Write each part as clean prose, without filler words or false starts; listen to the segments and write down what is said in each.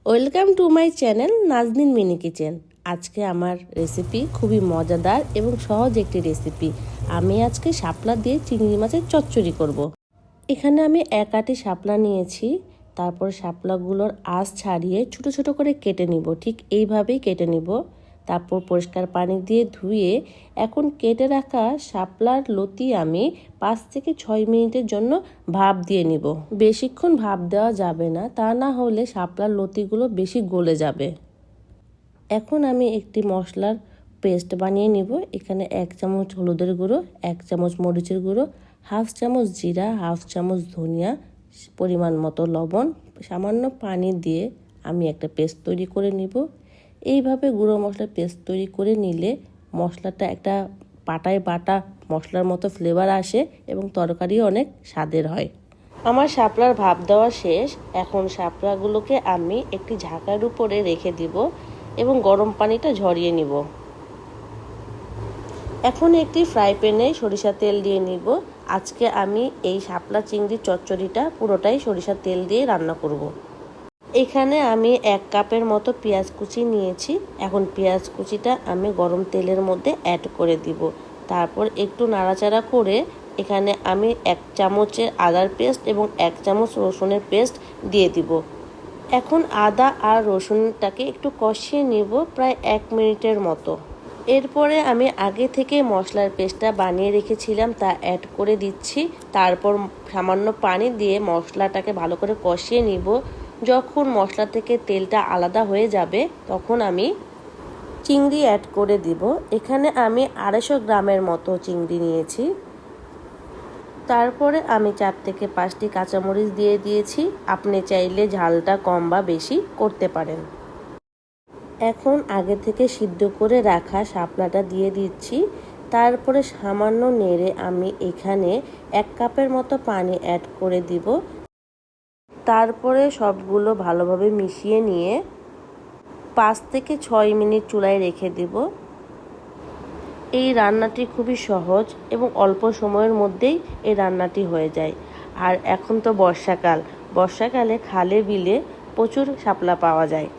Welcome to my channel Naznin mini kitchen. আজকে আমার recipe খুবই মজাদার এবং সহজ একটি রেসিপি। আমি আজকে শাপলা দিয়ে চিংড়ি মাছের চচ্চড়ি করব। এখানে আমি এক আটি শাপলা নিয়েছি। তারপর শাপলাগুলোর আঁশ ছাড়িয়ে ছোট ছোট করে কেটে নিব, ঠিক এইভাবেই কেটে নিব। তারপর পরিষ্কার পানি দিয়ে ধুয়ে এখন কেটে রাখা শাপলার লতি আমি 5 থেকে 6 মিনিটের জন্য ভাপ দিয়ে নিব। বেশিক্ষণ ভাপ দেওয়া যাবে না, তা না হলে শাপলার লতিগুলো বেশি গলে যাবে। এখন আমি একটি মশলার পেস্ট বানিয়ে নিব। এখানে 1 চামচ হলুদের গুঁড়ো, 1 চামচ মরিচের গুঁড়ো, হাফ চামচ জিরা, হাফ চামচ ধনিয়া, পরিমাণ মতো লবণ, সামান্য পানি দিয়ে আমি একটা পেস্ট তৈরি করে নিব। এইভাবে গুঁড়ো মশলার পেস্ট তৈরি করে নিলে মশলাটা একটা পাটায় বাটা মশলার মতো ফ্লেভার আসে এবং তরকারিও অনেক স্বাদের হয়। আমার শাপলার ভাপ দেওয়া শেষ। এখন শাপলাগুলোকে আমি একটি ঝাঁকার উপরে রেখে দিব এবং গরম পানিটা ঝরিয়ে নিব। এখন একটি ফ্রাই প্যানে সরিষার তেল দিয়ে নিব। আজকে আমি এই শাপলা চিংড়ির চচ্চড়িটা পুরোটাই সরিষার তেল দিয়ে রান্না করব। এখানে আমি 1 কাপের মতো পেঁয়াজ কুচি নিয়েছি। এখন পেঁয়াজ কুচিটা আমি গরম তেলের মধ্যে অ্যাড করে দিব। তারপর একটু নাড়াচাড়া করে এখানে আমি 1 চামচের আদার পেস্ট এবং 1 চামচ রসুনের পেস্ট দিয়ে দিব। এখন আদা আর রসুনটাকে একটু কষিয়ে নিব প্রায় 1 মিনিটের মতো। এরপরে আমি আগে থেকে মশলার পেস্টটা বানিয়ে রেখেছিলাম তা অ্যাড করে দিচ্ছি। তারপর সামান্য পানি দিয়ে মশলাটাকে ভালো করে কষিয়ে নিব। যখন মশলা থেকে তেলটা আলাদা হয়ে যাবে তখন আমি চিংড়ি অ্যাড করে দিব। এখানে আমি 250 গ্রামের মতো চিংড়ি নিয়েছি। তারপরে আমি 4 থেকে 5টি কাঁচামরিচ দিয়ে দিয়েছি। আপনি চাইলে ঝালটা কম বা বেশি করতে পারেন। এখন আগে থেকে সিদ্ধ করে রাখা শাপলাটা দিয়ে দিচ্ছি। তারপরে সামান্য নেড়ে আমি এখানে 1 কাপের মতো পানি অ্যাড করে দিব। তারপরে সবগুলো ভালোভাবে মিশিয়ে নিয়ে 5 থেকে 6 মিনিট চুলায় রেখে দেব। এই রান্নাটি খুবই সহজ এবং অল্প সময়ের মধ্যেই এই রান্নাটি হয়ে যায়। আর এখন তো বর্ষাকালে খালে বিলে প্রচুর শাপলা পাওয়া যায়।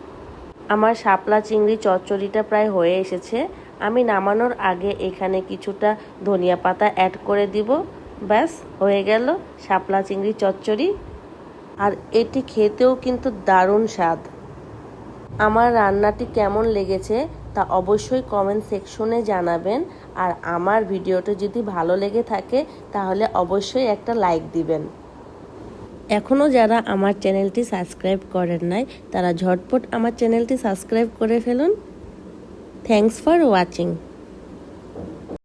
আমার শাপলা চিংড়ি চচ্চড়িটা প্রায় হয়ে এসেছে। আমি নামানোর আগে এখানে কিছুটা ধনিয়া পাতা অ্যাড করে দিব। ব্যাস হয়ে গেল শাপলা চিংড়ি চচ্চড়ি। আর এটি খেতেও কিন্তু দারুণ স্বাদ। আমার রান্নাটি কেমন লেগেছে তা অবশ্যই কমেন্ট সেকশনে জানাবেন। আর আমার ভিডিওটি যদি ভালো লেগে থাকে তাহলে অবশ্যই একটা লাইক দিবেন। এখনও যারা আমার চ্যানেলটি সাবস্ক্রাইব করেন নাই তারা ঝটপট আমার চ্যানেলটি সাবস্ক্রাইব করে ফেলুন। Thanks for watching.